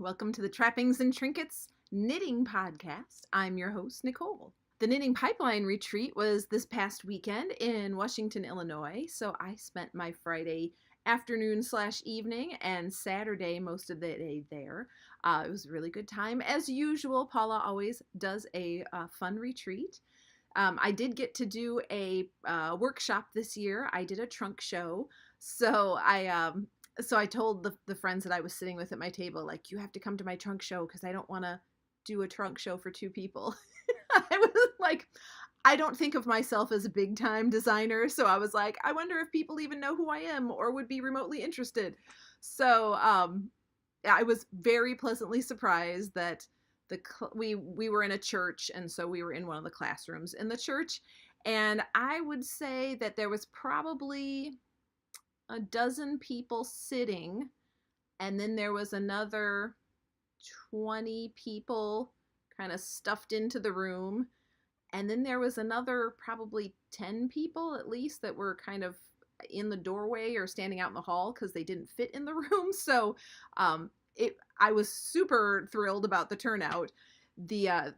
Welcome to the Trappings and Trinkets Knitting Podcast. I'm your host, Nicole. The Knitting Pipeline Retreat was this past weekend in Washington, Illinois, so I spent my Friday afternoon/evening and Saturday most of the day there. It was a really good time. As usual, Paula always does a fun retreat. I did get to do a workshop this year. I did a trunk show, so I told the friends that I was sitting with at my table, like, you have to come to my trunk show because I don't want to do a trunk show for two people. I was like, I don't think of myself as a big time designer, so I was like, I wonder if people even know who I am or would be remotely interested. So I was very pleasantly surprised that we were in a church, and so we were in one of the classrooms in the church, and I would say that there was probably a dozen people sitting, and then there was another 20 people kind of stuffed into the room, and then there was another probably 10 people at least that were kind of in the doorway or standing out in the hall because they didn't fit in the room. So I was super thrilled about the turnout. The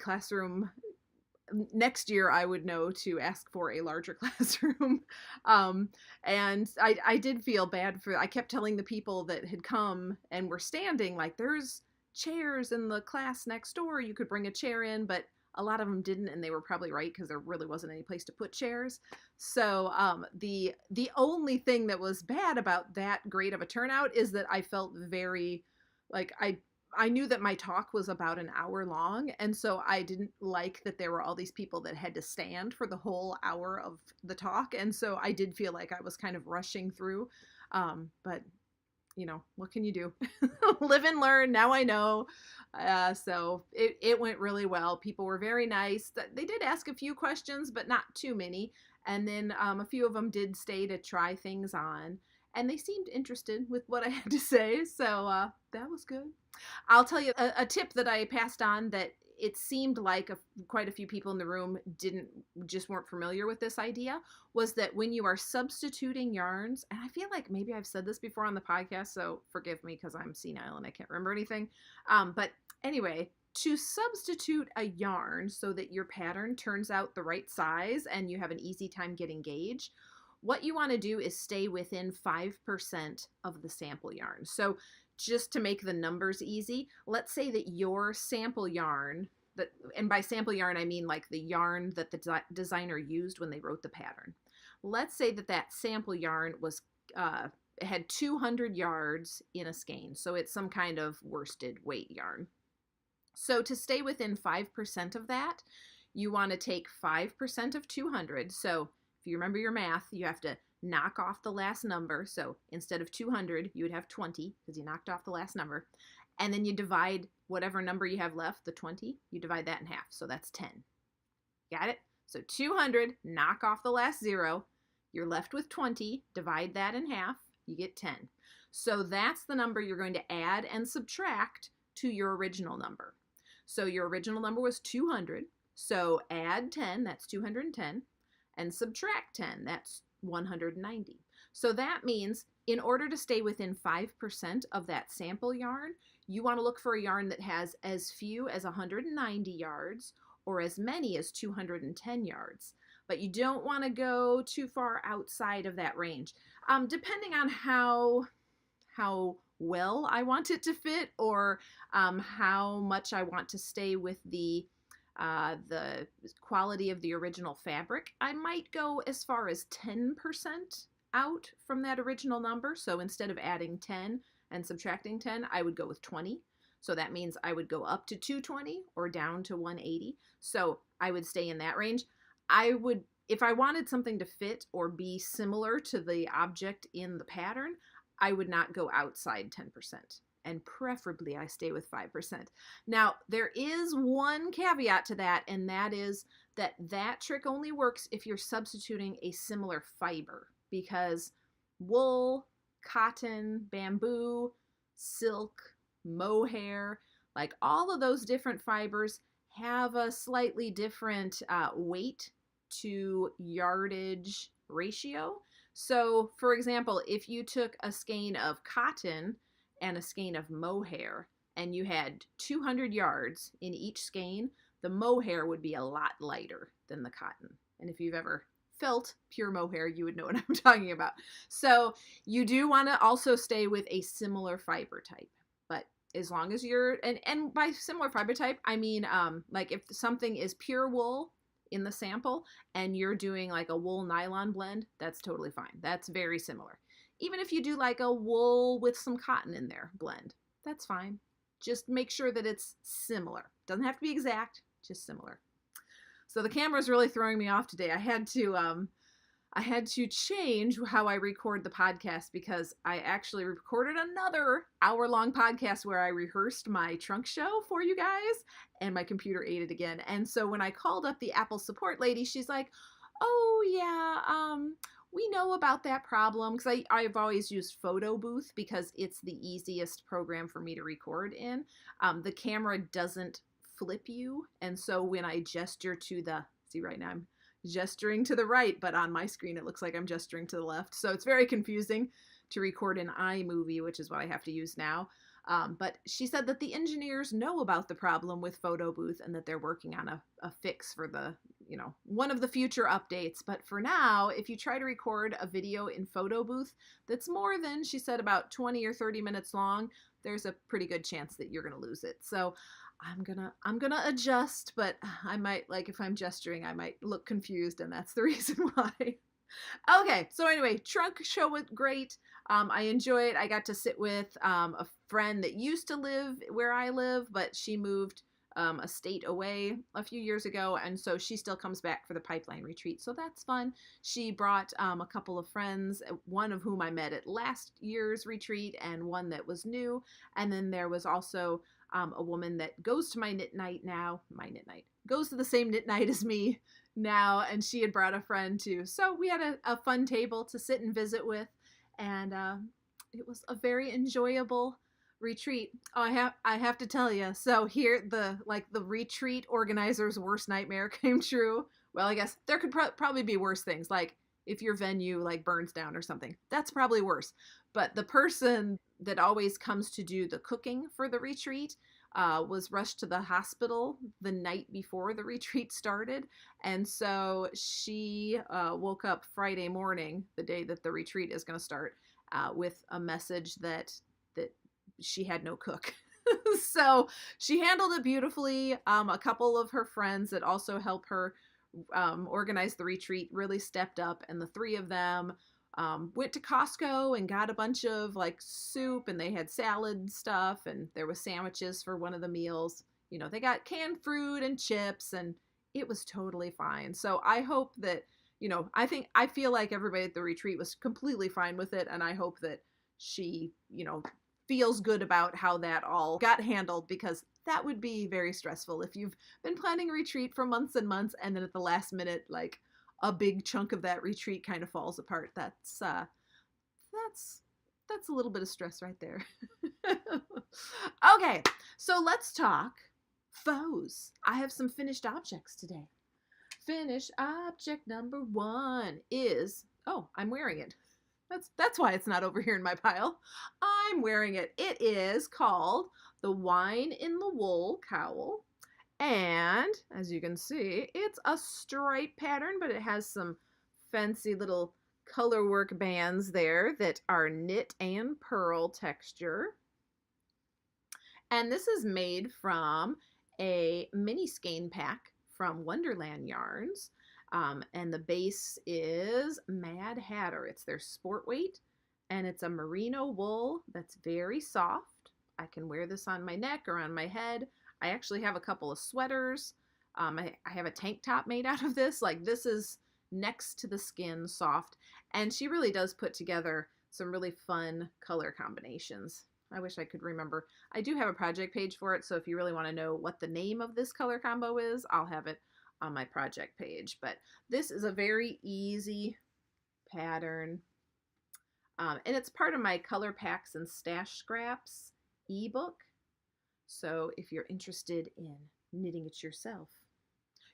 classroom, next year I would know to ask for a larger classroom. And I did feel bad I kept telling the people that had come and were standing, like, there's chairs in the class next door, you could bring a chair in, but a lot of them didn't, and they were probably right because there really wasn't any place to put chairs. So the only thing that was bad about that great of a turnout is that I felt very, like, I knew that my talk was about an hour long, and so I didn't like that there were all these people that had to stand for the whole hour of the talk, and so I did feel like I was kind of rushing through, but you know, what can you do? Live and learn. Now I know. So it went really well. People were very nice. They did ask a few questions, but not too many. And then a few of them did stay to try things on. And they seemed interested with what I had to say. So that was good. I'll tell you a tip that I passed on that it seemed like quite a few people in the room weren't familiar with this idea, was that when you are substituting yarns, and I feel like maybe I've said this before on the podcast, so forgive me because I'm senile and I can't remember anything. But anyway, to substitute a yarn so that your pattern turns out the right size and you have an easy time getting gauge, what you want to do is stay within 5% of the sample yarn. So just to make the numbers easy, let's say that your sample yarn, and by sample yarn I mean like the yarn that the designer used when they wrote the pattern. Let's say that sample yarn was had 200 yards in a skein, so it's some kind of worsted weight yarn. So to stay within 5% of that, you want to take 5% of 200. So if you remember your math, you have to knock off the last number. So instead of 200, you would have 20 because you knocked off the last number. And then you divide whatever number you have left, the 20, you divide that in half. So that's 10. Got it? So 200, knock off the last zero. You're left with 20. Divide that in half. You get 10. So that's the number you're going to add and subtract to your original number. So your original number was 200. So add 10, that's 210. And subtract 10, that's 190. So that means in order to stay within 5% of that sample yarn, you want to look for a yarn that has as few as 190 yards or as many as 210 yards. But you don't want to go too far outside of that range. Depending on how well I want it to fit, or how much I want to stay with the quality of the original fabric, I might go as far as 10% out from that original number. So instead of adding 10 and subtracting 10, I would go with 20. So that means I would go up to 220 or down to 180. So I would stay in that range. If I wanted something to fit or be similar to the object in the pattern, I would not go outside 10%. And preferably I stay with 5%. Now, there is one caveat to that, and that is that trick only works if you're substituting a similar fiber, because wool, cotton, bamboo, silk, mohair, like all of those different fibers have a slightly different weight to yardage ratio. So, for example, if you took a skein of cotton and a skein of mohair and you had 200 yards in each skein, the mohair would be a lot lighter than the cotton. And if you've ever felt pure mohair, you would know what I'm talking about. So you do want to also stay with a similar fiber type. But as long as you're, and by similar fiber type, I mean, like if something is pure wool in the sample and you're doing like a wool nylon blend, that's totally fine. That's very similar. Even if you do like a wool with some cotton in there blend, that's fine. Just make sure that it's similar. Doesn't have to be exact, just similar. So the camera's really throwing me off today. I had to change how I record the podcast because I actually recorded another hour-long podcast where I rehearsed my trunk show for you guys, and my computer ate it again. And so when I called up the Apple support lady, she's like, "Oh yeah, we know about that problem," because I've always used Photo Booth because it's the easiest program for me to record in. The camera doesn't flip you, and so when I gesture to the, see right now I'm gesturing to the right, but on my screen it looks like I'm gesturing to the left, so it's very confusing to record in iMovie, which is what I have to use now. But she said that the engineers know about the problem with Photo Booth and that they're working on a fix for the, one of the future updates. But for now, if you try to record a video in Photo Booth that's more than, she said, about 20 or 30 minutes long, there's a pretty good chance that you're going to lose it. So I'm gonna adjust, but I might, like, if I'm gesturing, I might look confused, and that's the reason why. Okay, so anyway, trunk show was great. I enjoyed. I got to sit with a friend that used to live where I live, but she moved a state away a few years ago, and so she still comes back for the pipeline retreat, so that's fun. She brought a couple of friends, one of whom I met at last year's retreat, and one that was new, and then there was also a woman that goes to my knit night now, goes to the same knit night as me now, and she had brought a friend too. So we had a fun table to sit and visit with, and it was a very enjoyable retreat. Oh, I have to tell you, so here the retreat organizer's worst nightmare came true. Well, I guess there could probably be worse things, like if your venue like burns down or something. That's probably worse. But the person that always comes to do the cooking for the retreat was rushed to the hospital the night before the retreat started. And so she woke up Friday morning, the day that the retreat is going to start, with a message that she had no cook. So she handled it beautifully. A couple of her friends that also help her organize the retreat really stepped up, and the three of them went to Costco and got a bunch of like soup, and they had salad stuff, and there was sandwiches for one of the meals. They got canned fruit and chips, and it was totally fine. So I hope that, I feel like everybody at the retreat was completely fine with it, and I hope that she, feels good about how that all got handled, because that would be very stressful if you've been planning a retreat for months and months, and then at the last minute, like, a big chunk of that retreat kind of falls apart. That's a little bit of stress right there. Okay, so let's talk faux. I have some finished objects today. Finished object number 1 is, oh, I'm wearing it. That's why it's not over here in my pile. I'm wearing it. It is called the Wine in the Wool cowl. And as you can see, it's a stripe pattern, but it has some fancy little color work bands there that are knit and purl texture. And this is made from a mini skein pack from Wonderland Yarns. And the base is Mad Hatter. It's their sport weight, and it's a merino wool that's very soft. I can wear this on my neck or on my head. I actually have a couple of sweaters. I have a tank top made out of this. Like, this is next to the skin soft, and she really does put together some really fun color combinations. I wish I could remember. I do have a project page for it, so if you really want to know what the name of this color combo is, I'll have it on my project page. But this is a very easy pattern, and it's part of my Color Packs and Stash Scraps ebook. So if you're interested in knitting it yourself,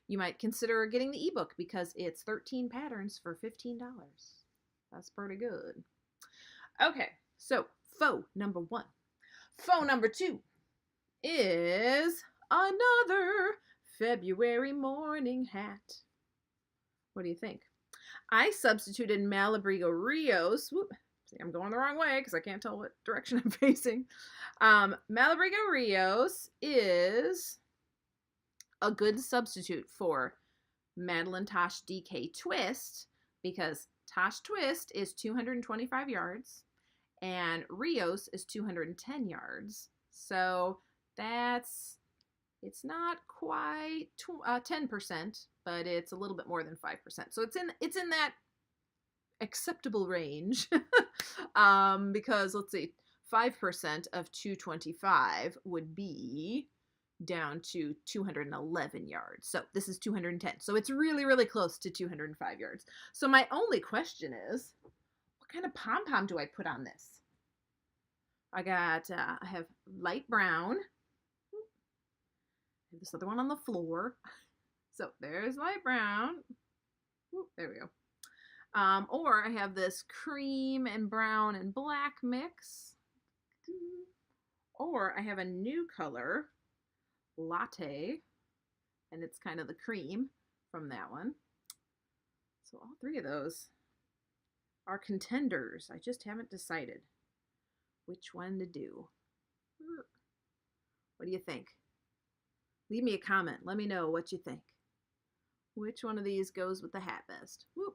you might consider getting the ebook, because it's 13 patterns for $15. That's pretty good. Okay, so faux number 1. Faux number 2. is another February morning hat. What do you think? I substituted Malabrigo Rios. Whoop, see, I'm going the wrong way because I can't tell what direction I'm facing. Malabrigo Rios is a good substitute for Madeline Tosh DK Twist because Tosh Twist is 225 yards and Rios is 210 yards. So it's not quite 10%, but it's a little bit more than 5%. So it's in that acceptable range. Because let's see, 5% of 225 would be down to 211 yards. So this is 210. So it's really, really close to 205 yards. So my only question is, what kind of pom-pom do I put on this? I have light brown. I have this other one on the floor. So there's light brown. There we go. Or I have this cream and brown and black mix. Or I have a new color, latte, and it's kind of the cream from that one. So all three of those are contenders. I just haven't decided which one to do. What do you think? Leave me a comment. Let me know what you think. Which one of these goes with the hat best? Whoop.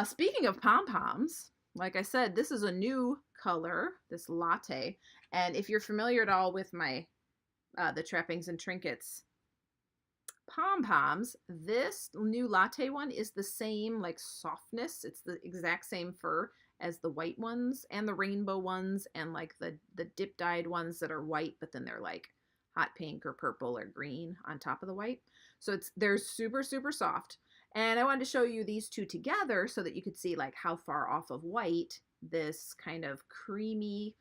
Speaking of pom-poms, like I said, this is a new color, this latte. And if you're familiar at all with my the Trappings and Trinkets pom-poms, this new latte one is the same like softness. It's the exact same fur as the white ones and the rainbow ones and like the dip dyed ones that are white, but then they're like hot pink or purple or green on top of the white. So they're super, super soft. And I wanted to show you these two together so that you could see like how far off of white this kind of creamy,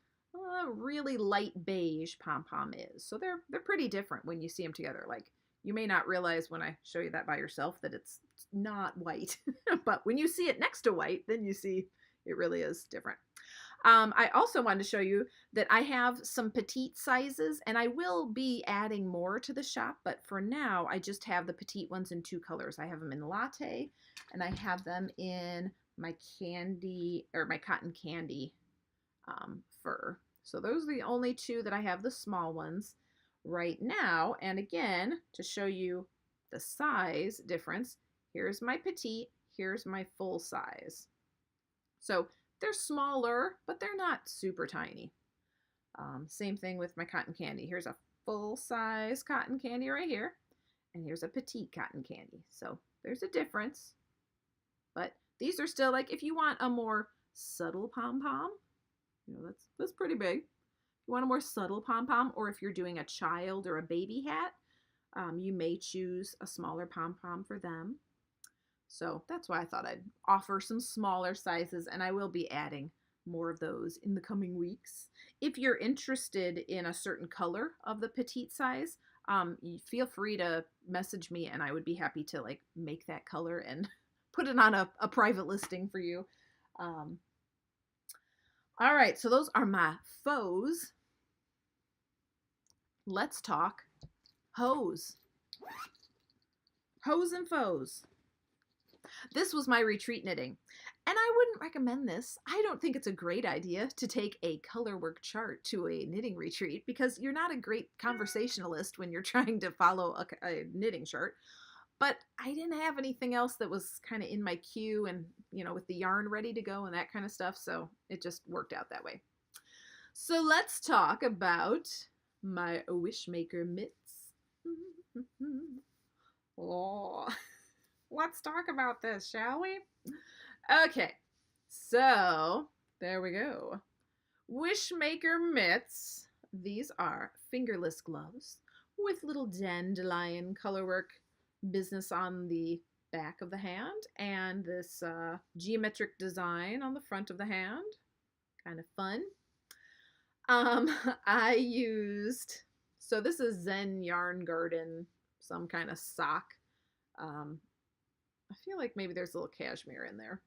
really light beige pom-pom is. So they're pretty different when you see them together. Like you may not realize when I show you that by yourself that it's not white, but when you see it next to white, then you see it really is different. I also wanted to show you that I have some petite sizes and I will be adding more to the shop, but for now I just have the petite ones in two colors. I have them in latte and I have them in my candy or my cotton candy fur. So those are the only two that I have the small ones right now. And again, to show you the size difference, here's my petite, here's my full size. So they're smaller, but they're not super tiny. Same thing with my cotton candy. Here's a full-size cotton candy right here, and here's a petite cotton candy. So there's a difference, but these are still like if you want a more subtle pom-pom, you know, that's pretty big. If you want a more subtle pom-pom, or if you're doing a child or a baby hat, you may choose a smaller pom-pom for them. So that's why I thought I'd offer some smaller sizes, and I will be adding more of those in the coming weeks. If you're interested in a certain color of the petite size, feel free to message me and I would be happy to like make that color and put it on a private listing for you. All right, so those are my faux. Let's talk hose. Hose and faux. This was my retreat knitting, and I wouldn't recommend this. I don't think it's a great idea to take a color work chart to a knitting retreat because you're not a great conversationalist when you're trying to follow a knitting chart. But I didn't have anything else that was kind of in my queue and, you know, with the yarn ready to go and that kind of stuff, so it just worked out that way. So let's talk about my Wishmaker mitts. Oh. Let's talk about this, shall we? Okay, so there we go. Wishmaker mitts. These are fingerless gloves with little dandelion colorwork business on the back of the hand and this geometric design on the front of the hand. Kind of fun. I used, so this is Zen Yarn Garden, some kind of sock. I feel like maybe there's a little cashmere in there.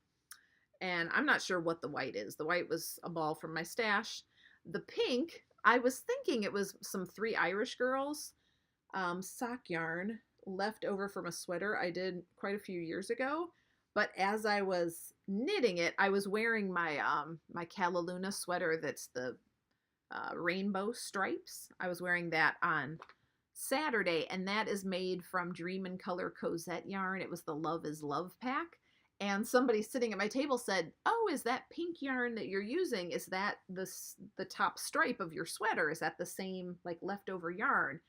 and I'm not sure what the white is. The white was a ball from my stash. The pink, I was thinking it was some Three Irish Girls sock yarn left over from a sweater I did quite a few years ago. But as I was knitting it, I was wearing my Calaluna sweater that's the rainbow stripes. I was wearing that on Saturday, and that is made from Dream and Color Cosette yarn. It was the Love is Love pack. And somebody sitting at my table said, "Oh, is that pink yarn that you're using? Is that the top stripe of your sweater? Is that the same like leftover yarn?"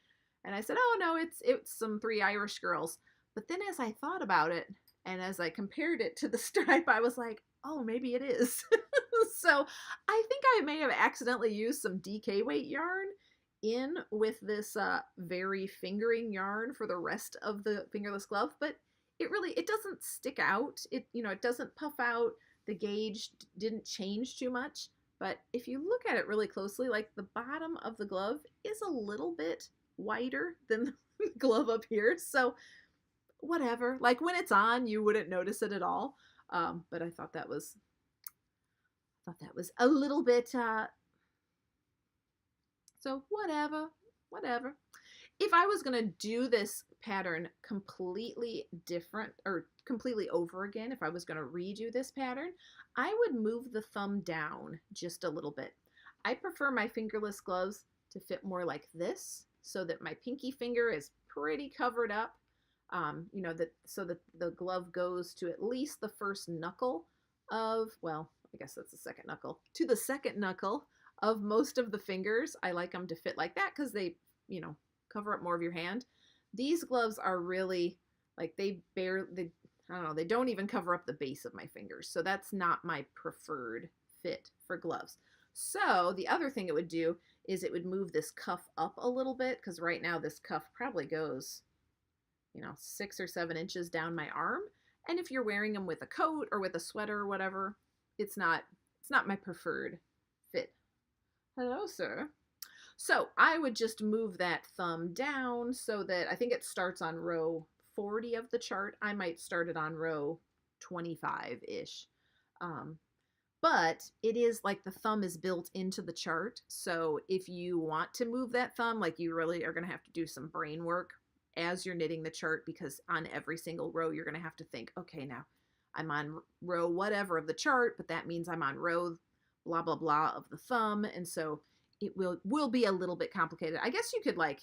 And I said, "Oh no, it's some Three Irish Girls." But then as I thought about it and as I compared it to the stripe, I was like, "Oh, maybe it is." So I think I may have accidentally used some DK weight yarn in with this very fingering yarn for the rest of the fingerless glove, but it doesn't stick out. It doesn't puff out. The gauge didn't change too much. But if you look at it really closely, like the bottom of the glove is a little bit wider than the glove up here. So whatever. Like when it's on, you wouldn't notice it at all. But I thought that was a little bit so whatever. If I was going to do this pattern completely different or completely over again, if I was going to redo this pattern, I would move the thumb down just a little bit. I prefer my fingerless gloves to fit more like this so that my pinky finger is pretty covered up, so that the glove goes to at least the first knuckle of, well, I guess that's the second knuckle, to the second knuckle of most of the fingers. I like them to fit like that because they, cover up more of your hand. These gloves are really like I don't know, they don't even cover up the base of my fingers. So that's not my preferred fit for gloves. So the other thing it would do is it would move this cuff up a little bit, because right now this cuff probably goes, 6 or 7 inches down my arm. And if you're wearing them with a coat or with a sweater or whatever, it's not my preferred fit. Hello, sir. So I would just move that thumb down so that I think it starts on row 40 of the chart. I might start it on row 25-ish. But it is like the thumb is built into the chart. So if you want to move that thumb, like you really are going to have to do some brain work as you're knitting the chart, because on every single row, you're going to have to think, okay, now I'm on row whatever of the chart, but that means I'm on row blah, blah, blah of the thumb. And so it will be a little bit complicated. I guess you could like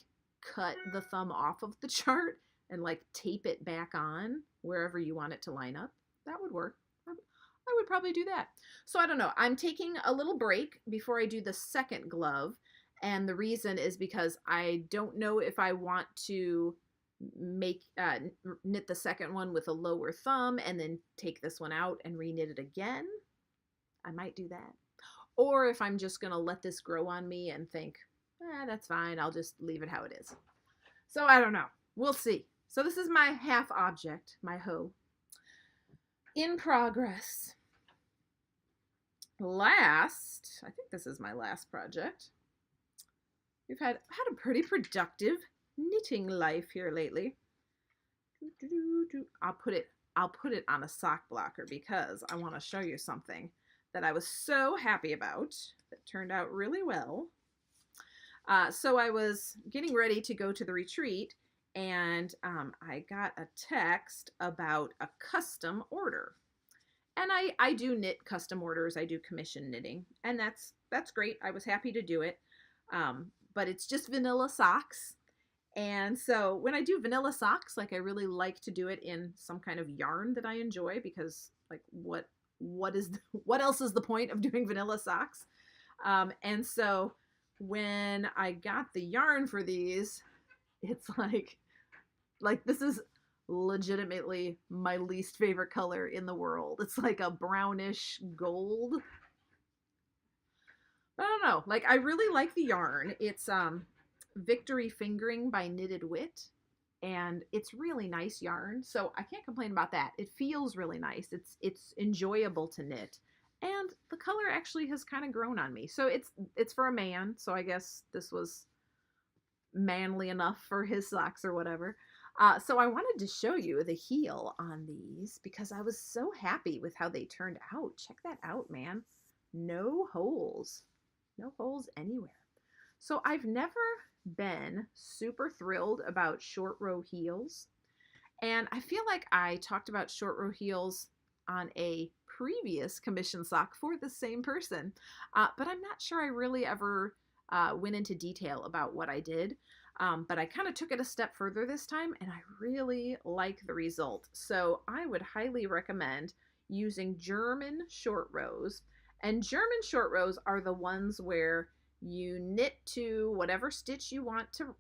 cut the thumb off of the chart and like tape it back on wherever you want it to line up. That would work. I would probably do that. So I don't know. I'm taking a little break before I do the second glove. And the reason is because I don't know if I want to knit the second one with a lower thumb and then take this one out and reknit it again. I might do that. Or if I'm just going to let this grow on me and think, that's fine, I'll just leave it how it is. So I don't know. We'll see. So this is my half object, my hoe. In progress. Last, I think this is my last project. We've had a pretty productive knitting life here lately. I'll put it on a sock blocker because I want to show you something that I was so happy about that turned out really well. So I was getting ready to go to the retreat, and I got a text about a custom order. And I do knit custom orders. I do commission knitting, and that's great. I was happy to do it. But it's just vanilla socks. And so when I do vanilla socks, like I really like to do it in some kind of yarn that I enjoy, because like what else is the point of doing vanilla socks? And so when I got the yarn for these, it's like this is legitimately my least favorite color in the world. It's like a brownish gold. But I don't know. Like, I really like the yarn. It's Victory Fingering by Knitted Wit, and it's really nice yarn, so I can't complain about that. It feels really nice. It's enjoyable to knit, and the color actually has kind of grown on me. So it's for a man, so I guess this was manly enough for his socks or whatever. So I wanted to show you the heel on these because I was so happy with how they turned out. Check that out, man. No holes. No holes anywhere. So I've never been super thrilled about short row heels. And I feel like I talked about short row heels on a previous commission sock for the same person, but I'm not sure I really ever went into detail about what I did. But I kind of took it a step further this time, and I really like the result. So I would highly recommend using German short rows. And German short rows are the ones where you knit to whatever stitch you want to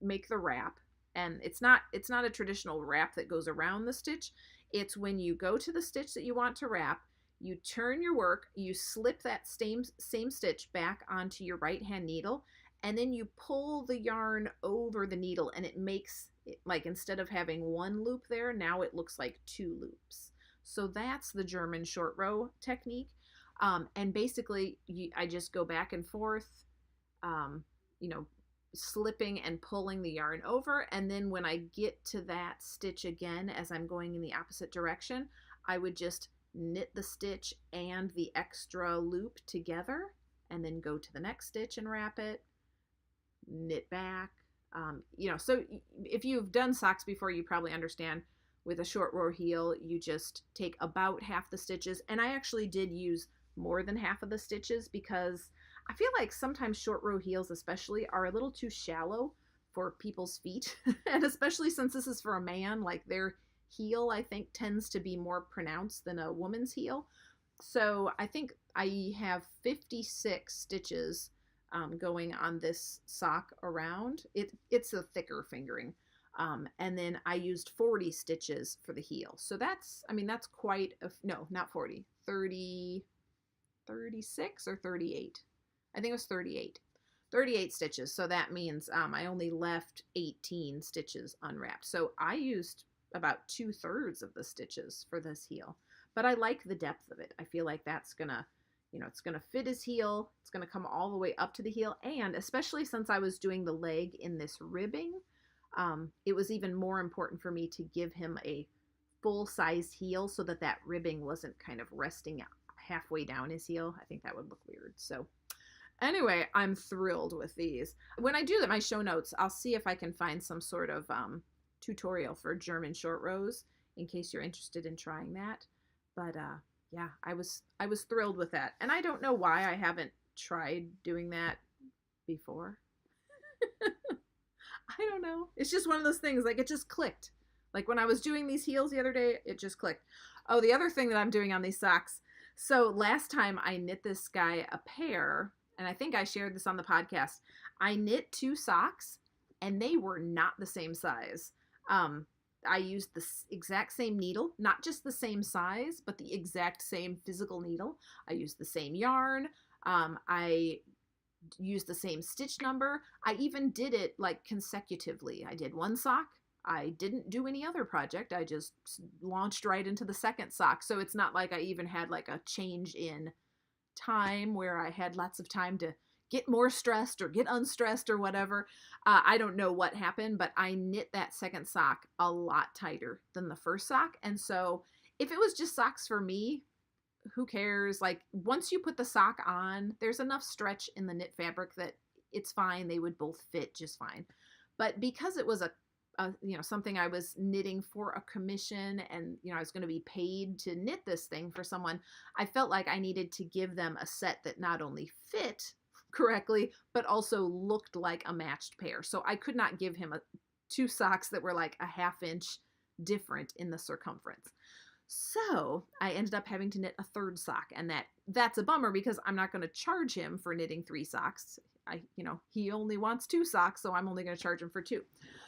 make the wrap, and it's not a traditional wrap that goes around the stitch. It's when you go to the stitch that you want to wrap, you turn your work, you slip that same stitch back onto your right hand needle, and then you pull the yarn over the needle, and it makes it, like, instead of having one loop there, now it looks like two loops. So that's the German short row technique. And basically I just go back and forth, um, you know, slipping and pulling the yarn over, and then when I get to that stitch again as I'm going in the opposite direction, I would just knit the stitch and the extra loop together, and then go to the next stitch and wrap it, knit back. So if you've done socks before, you probably understand with a short row heel, you just take about half the stitches, and I actually did use more than half of the stitches because I feel like sometimes short row heels especially are a little too shallow for people's feet. And especially since this is for a man, like their heel, I think, tends to be more pronounced than a woman's heel. So I think I have 56 stitches going on this sock around. It's a thicker fingering. And then I used 40 stitches for the heel. So that's quite no, not 40, 30, 36 or 38. I think it was 38. 38 stitches. So that means I only left 18 stitches unwrapped. So I used about 2/3 of the stitches for this heel. But I like the depth of it. I feel like that's gonna, it's gonna fit his heel. It's gonna come all the way up to the heel. And especially since I was doing the leg in this ribbing, it was even more important for me to give him a full-sized heel so that that ribbing wasn't kind of resting halfway down his heel. I think that would look weird. So anyway, I'm thrilled with these. When I do my show notes, I'll see if I can find some sort of tutorial for German short rows in case you're interested in trying that. But yeah, I was thrilled with that. And I don't know why I haven't tried doing that before. I don't know. It's just one of those things, like it just clicked. Like when I was doing these heels the other day, it just clicked. Oh, the other thing that I'm doing on these socks. So last time I knit this guy a pair, and I think I shared this on the podcast. I knit 2 socks, and they were not the same size. I used the exact same needle, not just the same size, but the exact same physical needle. I used the same yarn. I used the same stitch number. I even did it like consecutively. I did one sock. I didn't do any other project. I just launched right into the second sock. So it's not like I even had like a change in time where I had lots of time to get more stressed or get unstressed or whatever. I don't know what happened, but I knit that second sock a lot tighter than the first sock. And so if it was just socks for me, who cares? Like once you put the sock on, there's enough stretch in the knit fabric that it's fine. They would both fit just fine. But because it was something I was knitting for a commission, and I was going to be paid to knit this thing for someone, I felt like I needed to give them a set that not only fit correctly, but also looked like a matched pair. So I could not give him 2 socks that were like a ½ inch different in the circumference. So I ended up having to knit a 3rd sock, and that's a bummer because I'm not going to charge him for knitting 3 socks. He only wants 2 socks, so I'm only going to charge him for 2.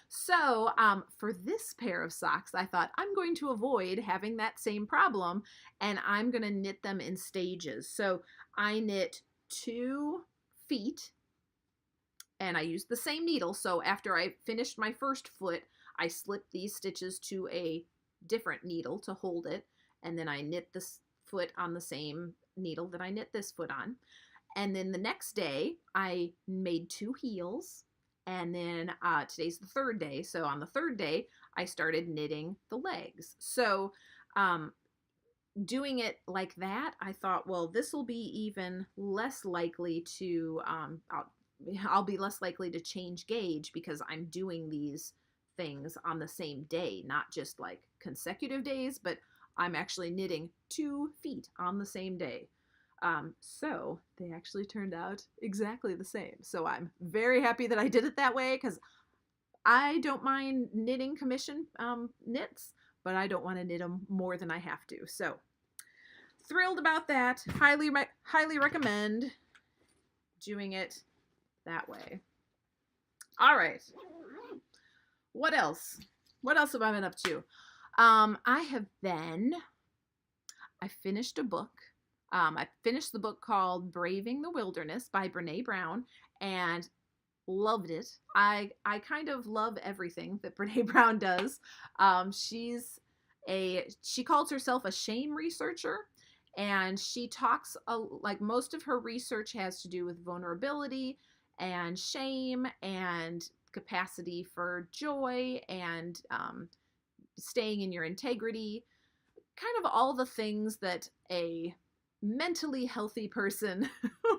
So for this pair of socks, I thought I'm going to avoid having that same problem, and I'm going to knit them in stages. So I knit 2 feet, and I used the same needle. So after I finished my first foot, I slipped these stitches to a different needle to hold it, and then I knit this foot on the same needle that I knit this foot on. And then the next day I made 2 heels, And then today's the third day. So on the third day, I started knitting the legs. So doing it like that, I thought, well, this will be even less likely to, I'll be less likely to change gauge because I'm doing these things on the same day, not just like consecutive days, but I'm actually knitting 2 feet on the same day. So they actually turned out exactly the same. So I'm very happy that I did it that way because I don't mind knitting commission knits, but I don't want to knit them more than I have to. So thrilled about that. Highly recommend doing it that way. All right. What else? What else have I been up to? I finished a book. I finished the book called Braving the Wilderness by Brene Brown and loved it. I kind of love everything that Brene Brown does. She calls herself a shame researcher, and she talks like most of her research has to do with vulnerability and shame and capacity for joy and staying in your integrity, kind of all the things that a mentally healthy person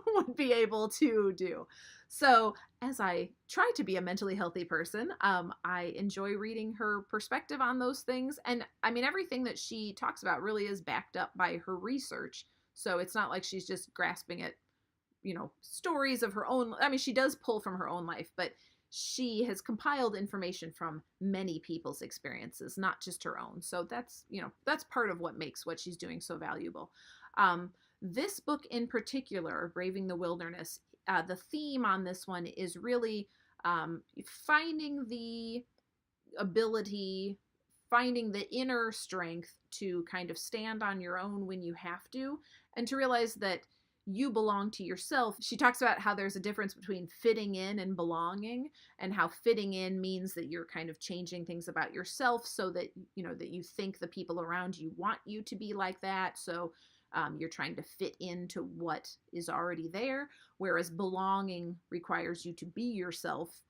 would be able to do. So as I try to be a mentally healthy person, I enjoy reading her perspective on those things. And I mean, everything that she talks about really is backed up by her research. So it's not like she's just grasping at, stories of her own. I mean, she does pull from her own life, but she has compiled information from many people's experiences, not just her own. So that's part of what makes what she's doing so valuable. This book in particular, Braving the Wilderness, the theme on this one is really finding the ability, finding the inner strength to kind of stand on your own when you have to, and to realize that you belong to yourself. She talks about how there's a difference between fitting in and belonging, and how fitting in means that you're kind of changing things about yourself so that, that you think the people around you want you to be like that. So you're trying to fit into what is already there, whereas belonging requires you to be yourself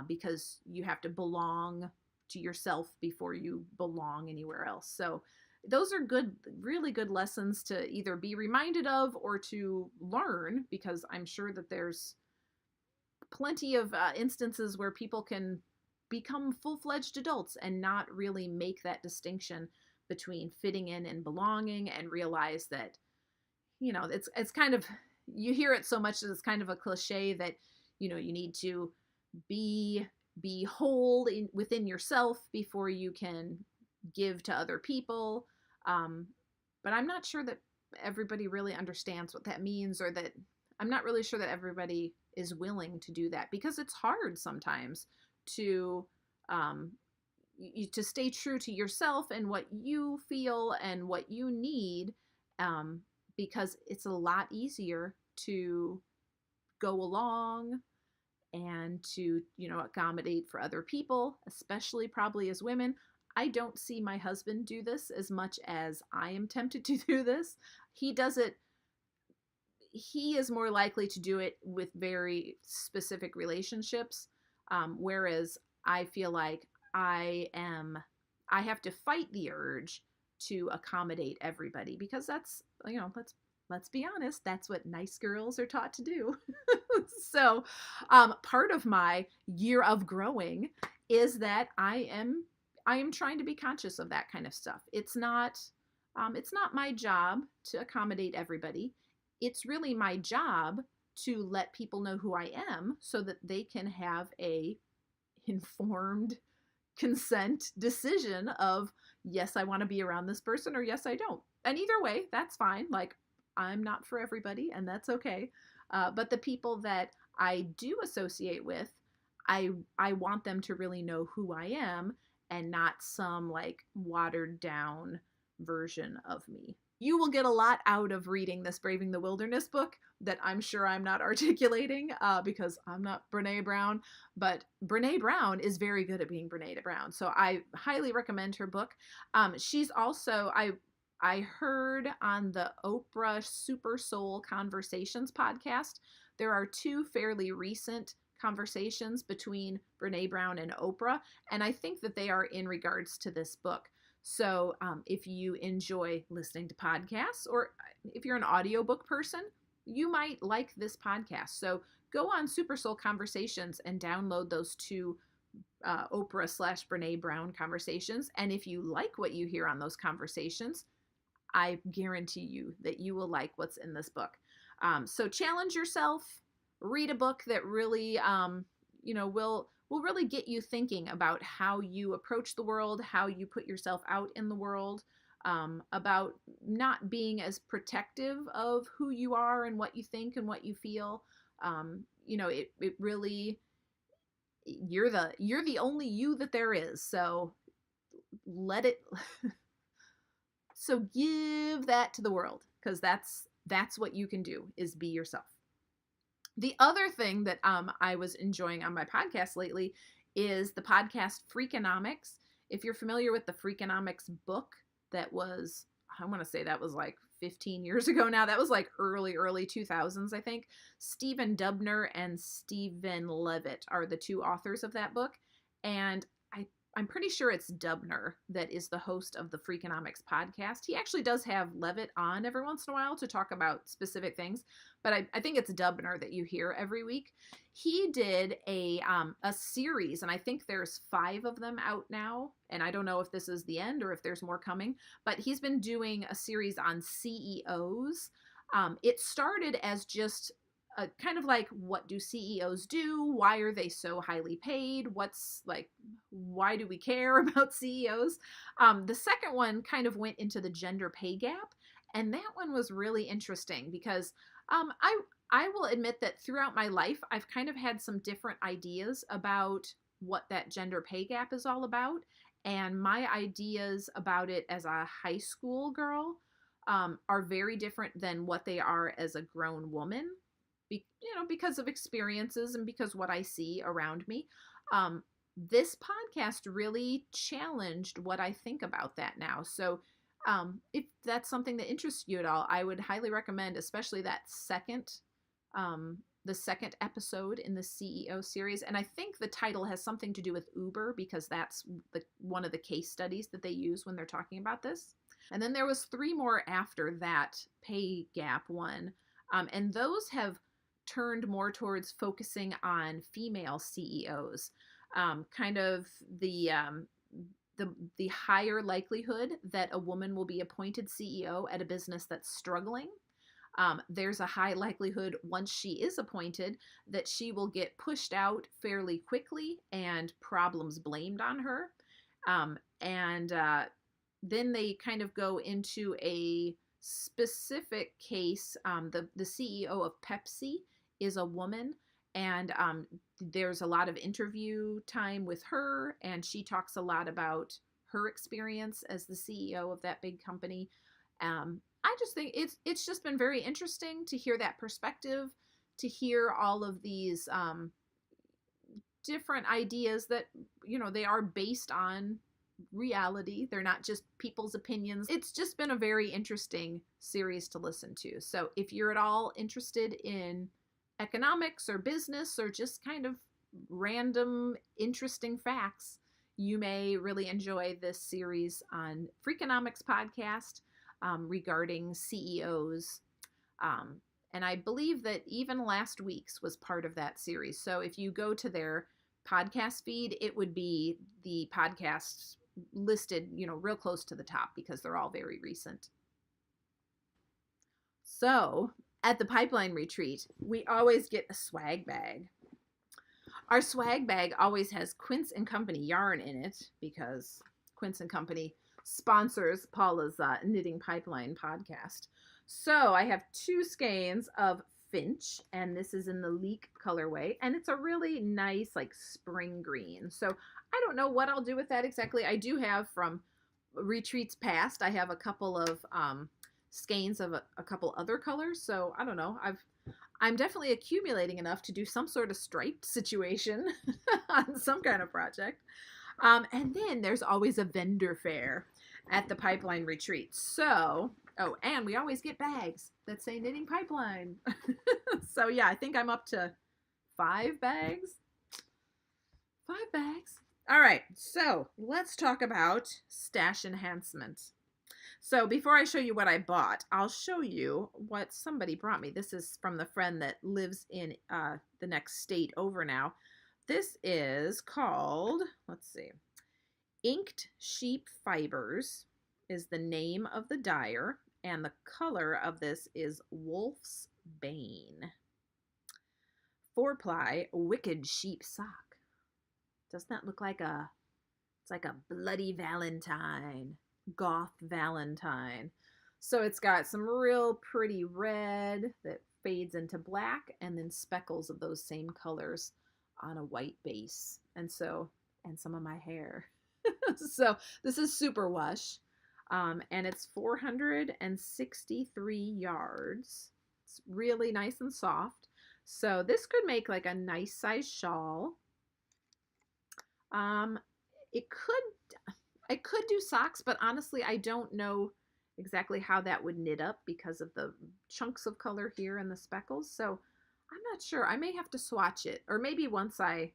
because you have to belong to yourself before you belong anywhere else. So those are good, really good lessons to either be reminded of or to learn, because I'm sure that there's plenty of instances where people can become full-fledged adults and not really make that distinction between fitting in and belonging, and realize that, it's kind of, you hear it so much that it's kind of a cliche that, you need to be whole within yourself before you can give to other people. But I'm not sure that everybody really understands what that means, or that I'm not really sure that everybody is willing to do that, because it's hard sometimes to stay true to yourself and what you feel and what you need, because it's a lot easier to go along and to, accommodate for other people, especially probably as women. I don't see my husband do this as much as I am tempted to do this. He does it. He is more likely to do it with very specific relationships, whereas I feel like I have to fight the urge to accommodate everybody, because that's, let's be honest, that's what nice girls are taught to do. So part of my year of growing is that I am trying to be conscious of that kind of stuff. It's not my job to accommodate everybody. It's really my job to let people know who I am so that they can have a informed consent decision of, yes, I want to be around this person, or yes, I don't. And either way, that's fine. Like, I'm not for everybody, and that's okay. But the people that I do associate with, I want them to really know who I am, and not some like watered down version of me. You will get a lot out of reading this Braving the Wilderness book that I'm sure I'm not articulating because I'm not Brene Brown, but Brene Brown is very good at being Brene Brown. So I highly recommend her book. She's also, I heard on the Oprah Super Soul Conversations podcast, there are 2 fairly recent conversations between Brene Brown and Oprah, and I think that they are in regards to this book. So if you enjoy listening to podcasts, or if you're an audiobook person, you might like this podcast. So go on Super Soul Conversations and download those two Oprah / Brene Brown conversations. And if you like what you hear on those conversations, I guarantee you that you will like what's in this book. So challenge yourself, read a book that really, will really get you thinking about how you approach the world, how you put yourself out in the world, about not being as protective of who you are and what you think and what you feel. It really, you're the only you that there is. So let it, so give that to the world, because that's what you can do, is be yourself. The other thing that I was enjoying on my podcast lately is the podcast Freakonomics. If you're familiar with the Freakonomics book, that was, I want to say that was like 15 years ago now. That was like early 2000s, I think. Stephen Dubner and Stephen Levitt are the two authors of that book. And I'm pretty sure it's Dubner that is the host of the Freakonomics podcast. He actually does have Levitt on every once in a while to talk about specific things, but I think it's Dubner that you hear every week. He did a series, and I think there's 5 of them out now, and I don't know if this is the end or if there's more coming, but he's been doing a series on CEOs. It started as just kind of like, what do CEOs do? Why are they so highly paid? Why do we care about CEOs? The second one kind of went into the gender pay gap. And that one was really interesting because I will admit that throughout my life, I've kind of had some different ideas about what that gender pay gap is all about. And my ideas about it as a high school girl are very different than what they are as a grown woman. Because of experiences and because what I see around me. This podcast really challenged what I think about that now. So if that's something that interests you at all, I would highly recommend, especially that the second episode in the CEO series. And I think the title has something to do with Uber, because that's one of the case studies that they use when they're talking about this. And then there was 3 more after that pay gap one. And those have turned more towards focusing on female CEOs, kind of the higher likelihood that a woman will be appointed CEO at a business that's struggling. There's a high likelihood, once she is appointed, that she will get pushed out fairly quickly and problems blamed on her. Then they kind of go into a specific case. The CEO of Pepsi is a woman, and there's a lot of interview time with her, and she talks a lot about her experience as the CEO of that big company. I just think it's just been very interesting to hear that perspective, to hear all of these different ideas that, they are based on reality. They're not just people's opinions. It's just been a very interesting series to listen to. So if you're at all interested in economics or business or just kind of random interesting facts, you may really enjoy this series on Freakonomics podcast regarding CEOs. And I believe that even last week's was part of that series. So if you go to their podcast feed, it would be the podcasts listed, real close to the top, because they're all very recent. So at the Pipeline Retreat, we always get a swag bag. Our swag bag always has Quince & Company yarn in it, because Quince & Company sponsors Paula's Knitting Pipeline podcast. So I have 2 skeins of Finch, and this is in the Leek colorway, and it's a really nice spring green. So I don't know what I'll do with that exactly. I do have, from retreats past, I have a couple of skeins of a couple other colors. So I don't know. I'm definitely accumulating enough to do some sort of striped situation on some kind of project. And then there's always a vendor fair at the Pipeline Retreat. So, and we always get bags that say Knitting Pipeline. So yeah, I think I'm up to 5 bags? 5 bags. All right, so let's talk about stash enhancement. So before I show you what I bought, I'll show you what somebody brought me. This is from the friend that lives in the next state over now. This is called, let's see, Inked Sheep Fibers is the name of the dyer, and the color of this is Wolf's Bane. 4-ply Wicked Sheep Sock. Doesn't that look like it's like a bloody Valentine, goth Valentine. So it's got some real pretty red that fades into black, and then speckles of those same colors on a white base. And some of my hair. So this is super wash, and it's 463 yards. It's really nice and soft. So this could make like a nice size shawl. It could do socks, but honestly, I don't know exactly how that would knit up because of the chunks of color here and the speckles. So I'm not sure. I may have to swatch it, or maybe once I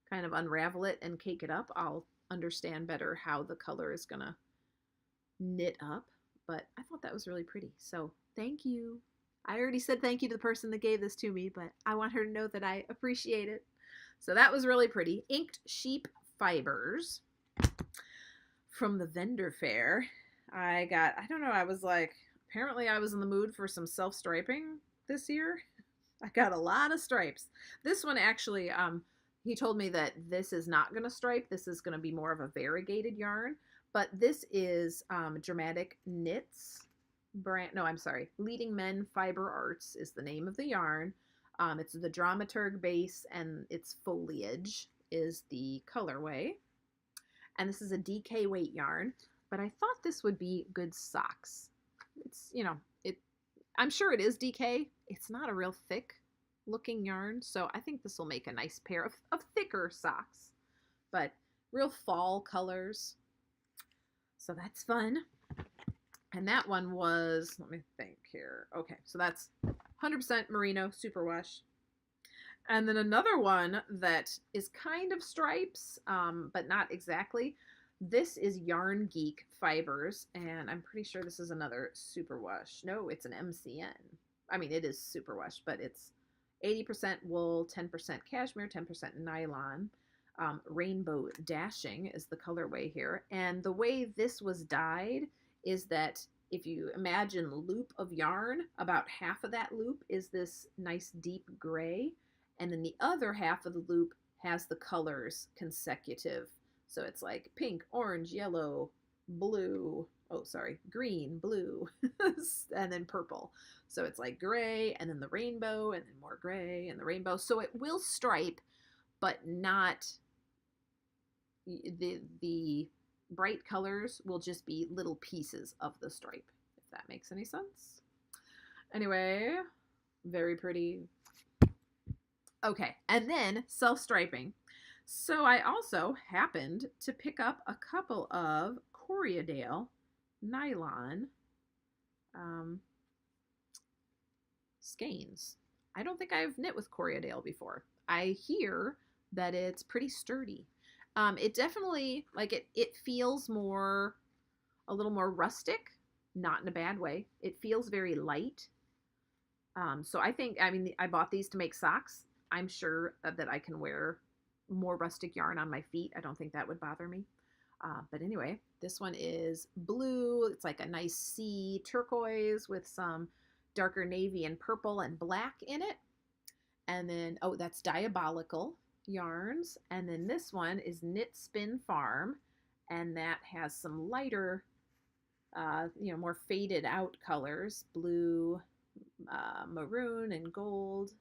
kind of unravel it and cake it up, I'll understand better how the color is gonna knit up. But I thought that was really pretty. So thank you. I already said thank you to the person that gave this to me, but I want her to know that I appreciate it. So that was really pretty. Inked Sheep Fibers from the vendor fair. I don't know, I was like, apparently I was in the mood for some self-striping this year. I got a lot of stripes. This one actually, he told me that this is not going to stripe. This is going to be more of a variegated yarn. But this is Dramatic Knits brand. No, I'm sorry. Leading Men Fiber Arts is the name of the yarn. It's the Dramaturg base, and its foliage is the colorway. And this is a DK weight yarn. But I thought this would be good socks. It's, I'm sure it is DK. It's not a real thick looking yarn, so I think this will make a nice pair of thicker socks, but real fall colors. So that's fun. And that one was, let me think here. Okay, so that's 100% merino superwash. And then another one that is kind of stripes, but not exactly. This is Yarn Geek Fibers, and I'm pretty sure this is another superwash. No, it's an MCN. I mean, it is superwash, but it's 80% wool, 10% cashmere, 10% nylon. Rainbow Dashing is the colorway here. And the way this was dyed is that if you imagine a loop of yarn, about half of that loop is this nice deep gray. And then the other half of the loop has the colors consecutive. So it's like pink, orange, yellow, blue, green, blue, and then purple. So it's like gray, and then the rainbow, and then more gray, and the rainbow. So it will stripe, but not, the bright colors will just be little pieces of the stripe, if that makes any sense. Anyway, very pretty. Okay, and then self-striping. So I also happened to pick up a couple of Corriedale nylon skeins. I don't think I've knit with Corriedale before. I hear that it's pretty sturdy. It definitely, it feels a little more rustic, not in a bad way. It feels very light. So I bought these to make socks. I'm sure that I can wear more rustic yarn on my feet. I don't think that would bother me. But anyway, this one is blue. It's like a nice sea turquoise with some darker navy and purple and black in it. And then, that's Diabolical yarns. And then this one is Knit Spin Farm. And that has some lighter, more faded out colors, blue, maroon, and gold.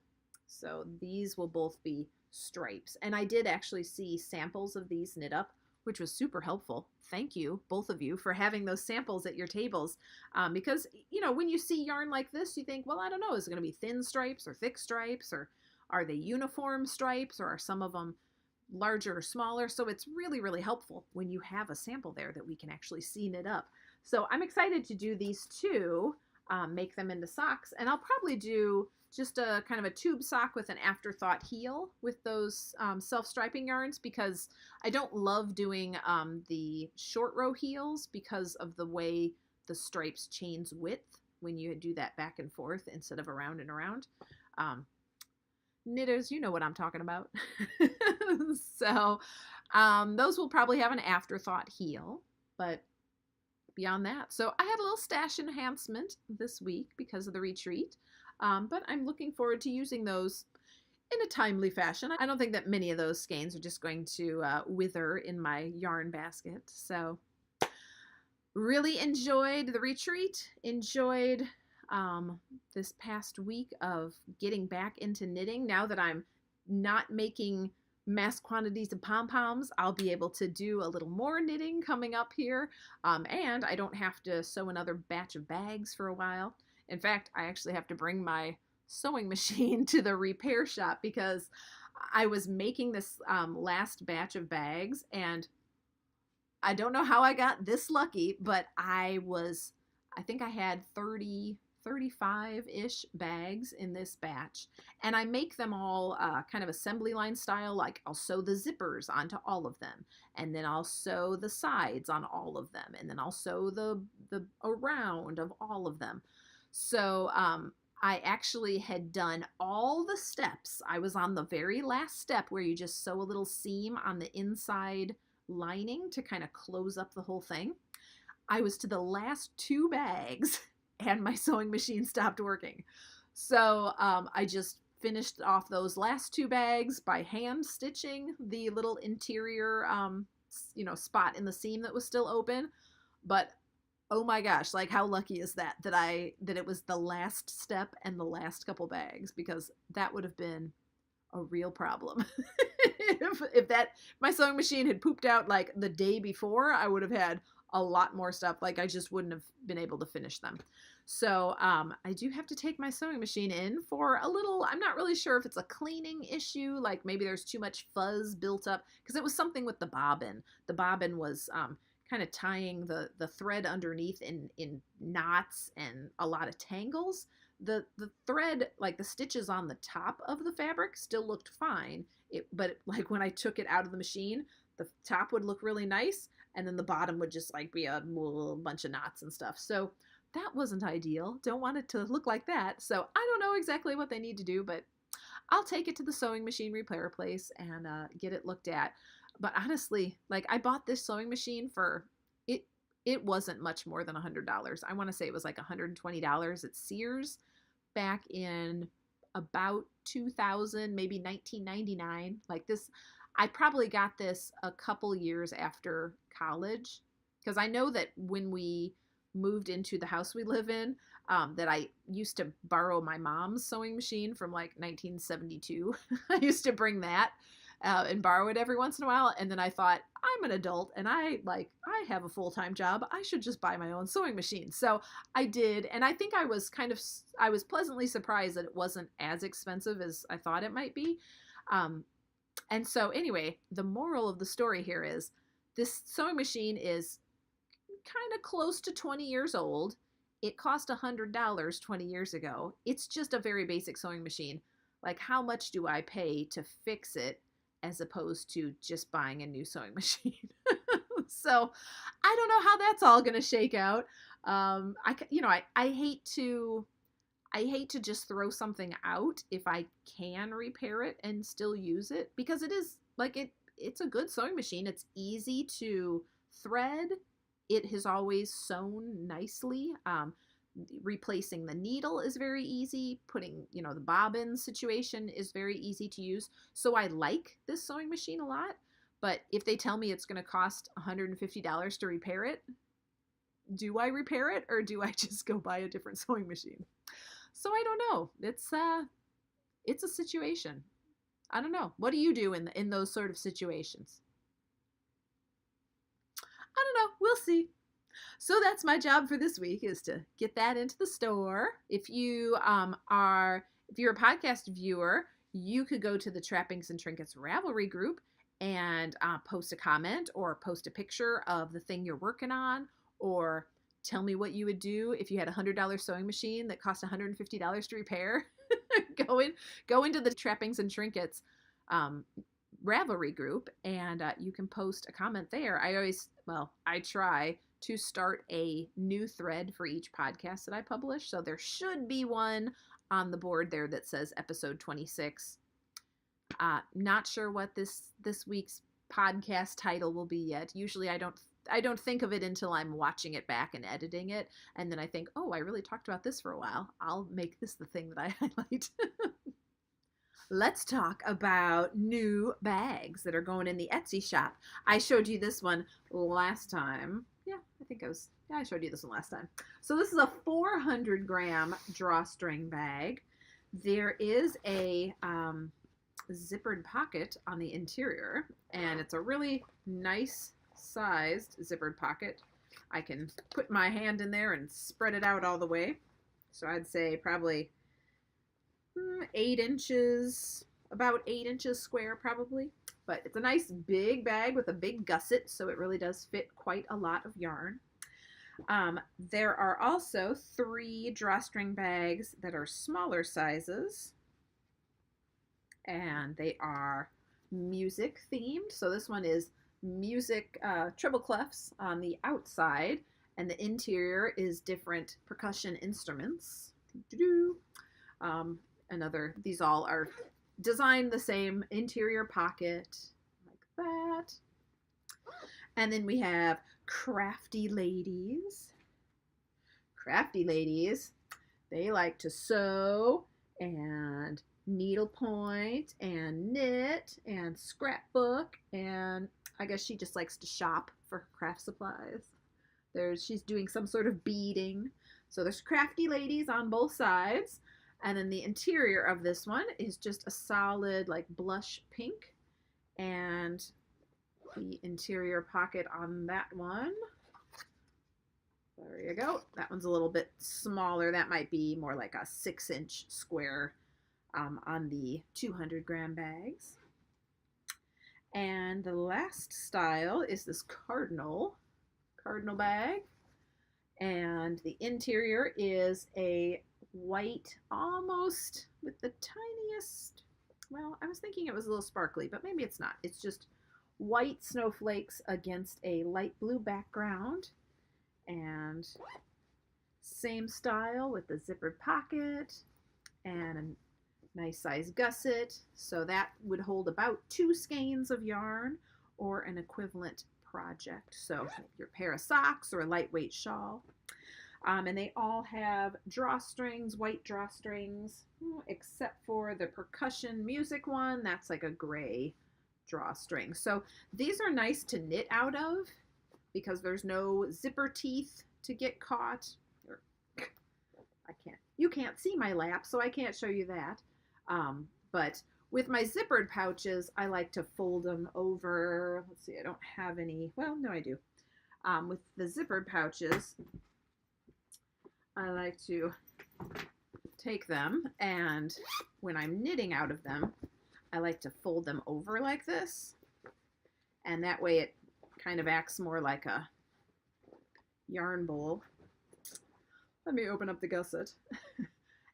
So these will both be stripes. And I did actually see samples of these knit up, which was super helpful. Thank you, both of you, for having those samples at your tables. Because, when you see yarn like this, you think, well, I don't know, is it going to be thin stripes or thick stripes, or are they uniform stripes, or are some of them larger or smaller? So it's really, really helpful when you have a sample there that we can actually see knit up. So I'm excited to do these two, make them into socks, and I'll probably do just a kind of a tube sock with an afterthought heel with those self-striping yarns, because I don't love doing the short row heels because of the way the stripes change width when you do that back and forth instead of around and around. Knitters, you know what I'm talking about. So those will probably have an afterthought heel, but beyond that. So I had a little stash enhancement this week because of the retreat, but I'm looking forward to using those in a timely fashion. I don't think that many of those skeins are just going to wither in my yarn basket. So really enjoyed the retreat, enjoyed this past week of getting back into knitting. Now that I'm not making mass quantities of pom-poms, I'll be able to do a little more knitting coming up here, and I don't have to sew another batch of bags for a while. In fact, I actually have to bring my sewing machine to the repair shop because I was making this last batch of bags, and I don't know how I got this lucky, but I think I had 35-ish bags in this batch, and I make them all kind of assembly line style. Like I'll sew the zippers onto all of them, and then I'll sew the sides on all of them, and then I'll sew the around of all of them. So I actually had done all the steps. I was on the very last step where you just sew a little seam on the inside lining to kind of close up the whole thing. I was to the last 2 bags and my sewing machine stopped working. So I just finished off those last 2 bags by hand stitching the little interior, spot in the seam that was still open. But oh my gosh, like how lucky is that that it was the last step and the last couple bags, because that would have been a real problem. if my sewing machine had pooped out like the day before, I would have had a lot more stuff. Like I just wouldn't have been able to finish them. So I do have to take my sewing machine in for a little, I'm not really sure if it's a cleaning issue, like maybe there's too much fuzz built up, because it was something with the bobbin. The bobbin was kind of tying the thread underneath in knots and a lot of tangles. The thread, like the stitches on the top of the fabric still looked fine, but like when I took it out of the machine, the top would look really nice, and then the bottom would just like be a bunch of knots and stuff. So that wasn't ideal. Don't want it to look like that. So I don't know exactly what they need to do, but I'll take it to the sewing machine repair place and get it looked at. But honestly, like I bought this sewing machine for it wasn't much more than $100. I want to say it was like $120 at Sears back in about 2000, maybe 1999. Like this, I probably got this a couple years after college, because I know that when we moved into the house we live in, that I used to borrow my mom's sewing machine from like 1972. I used to bring that and borrow it every once in a while. And then I thought, I'm an adult and I have a full-time job. I should just buy my own sewing machine. So I did. And I think I was pleasantly surprised that it wasn't as expensive as I thought it might be. And so anyway, the moral of the story here is this sewing machine is kind of close to 20 years old. It cost $100 20 years ago. It's just a very basic sewing machine. Like, how much do I pay to fix it as opposed to just buying a new sewing machine? So I don't know how that's all going to shake out. I hate to just throw something out if I can repair it and still use it, because it is like it's a good sewing machine. It's easy to thread. It has always sewn nicely. Replacing the needle is very easy. Putting, the bobbin situation is very easy to use. So I like this sewing machine a lot. But if they tell me it's going to cost $150 to repair it, do I repair it or do I just go buy a different sewing machine? So I don't know. It's a situation. I don't know. What do you do in those sort of situations? I don't know. We'll see. So that's my job for this week, is to get that into the store. If you're a podcast viewer, you could go to the Trappings and Trinkets Ravelry group and post a comment or post a picture of the thing you're working on, or tell me what you would do if you had a $100 sewing machine that cost $150 to repair. go into the Trappings and Trinkets Ravelry group, and you can post a comment there. I try to start a new thread for each podcast that I publish. So there should be one on the board there that says episode 26. Not sure what this week's podcast title will be yet. Usually I don't think of it until I'm watching it back and editing it, and then I think, oh, I really talked about this for a while. I'll make this the thing that I highlight. Let's talk about new bags that are going in the Etsy shop. I showed you this one last time. I showed you this one last time. So this is a 400-gram drawstring bag. There is a zippered pocket on the interior, and it's a really nice sized zippered pocket. I can put my hand in there and spread it out all the way. So I'd say probably 8 inches, about 8 inches square probably. But it's a nice big bag with a big gusset, so it really does fit quite a lot of yarn. There are also 3 drawstring bags that are smaller sizes, and they are music themed. So this one is music treble clefs on the outside, and the interior is different percussion instruments. These all are designed the same, interior pocket like that. And then we have crafty ladies. Crafty ladies, they like to sew and needlepoint and knit and scrapbook, and I guess she just likes to shop for her craft supplies. She's doing some sort of beading. So there's crafty ladies on both sides. And then the interior of this one is just a solid like blush pink. And the interior pocket on that one, there you go. That one's a little bit smaller. That might be more like a 6-inch square on the 200-gram bags. And the last style is this cardinal bag. And the interior is a white, almost with the tiniest, well, I was thinking it was a little sparkly, but maybe it's not. It's just white snowflakes against a light blue background. And same style with the zippered pocket and a nice size gusset. So that would hold about 2 skeins of yarn or an equivalent project. So your pair of socks or a lightweight shawl. And they all have drawstrings, white drawstrings, except for the percussion music one. That's like a gray drawstring. So these are nice to knit out of because there's no zipper teeth to get caught. You can't see my lap, so I can't show you that. But with my zippered pouches, I like to fold them over. Let's see, I don't have any. Well, no, I do. With the zippered pouches, I like to take them, and when I'm knitting out of them, I like to fold them over like this. And that way it kind of acts more like a yarn bowl. Let me open up the gusset.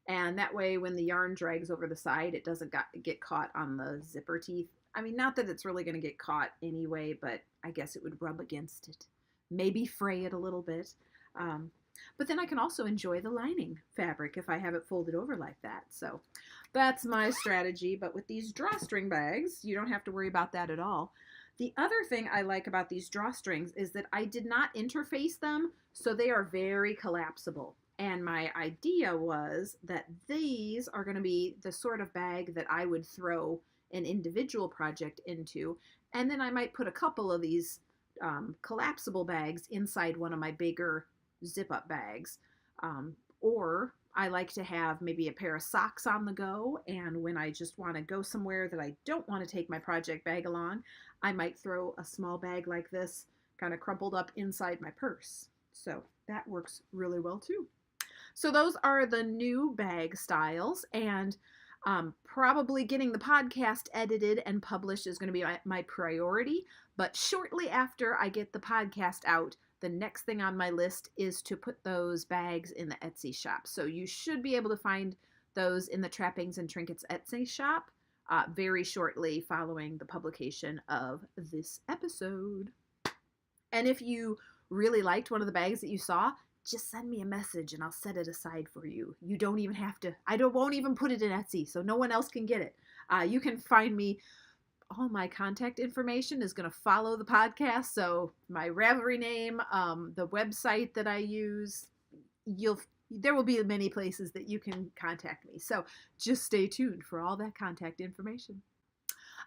And that way when the yarn drags over the side, it doesn't get caught on the zipper teeth. I mean, not that it's really going to get caught anyway, but I guess it would rub against it. Maybe fray it a little bit. But then I can also enjoy the lining fabric if I have it folded over like that. So that's my strategy. But with these drawstring bags, you don't have to worry about that at all. The other thing I like about these drawstrings is that I did not interface them, so they are very collapsible. And my idea was that these are going to be the sort of bag that I would throw an individual project into. And then I might put a couple of these collapsible bags inside one of my bigger zip-up bags. Or I like to have maybe a pair of socks on the go, and when I just want to go somewhere that I don't want to take my project bag along, I might throw a small bag like this kind of crumpled up inside my purse. So that works really well too. So those are the new bag styles, and probably getting the podcast edited and published is going to be my priority, but shortly after I get the podcast out, the next thing on my list is to put those bags in the Etsy shop. So you should be able to find those in the Trappings and Trinkets Etsy shop very shortly following the publication of this episode. And if you really liked one of the bags that you saw, just send me a message and I'll set it aside for you. You don't even have to. Won't even put it in Etsy, so no one else can get it. You can find me. All my contact information is going to follow the podcast. So my Ravelry name, the website that I use, there will be many places that you can contact me. So just stay tuned for all that contact information.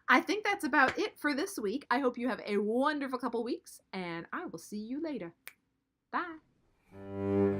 I think that's about it for this week. I hope you have a wonderful couple weeks, and I will see you later. Bye.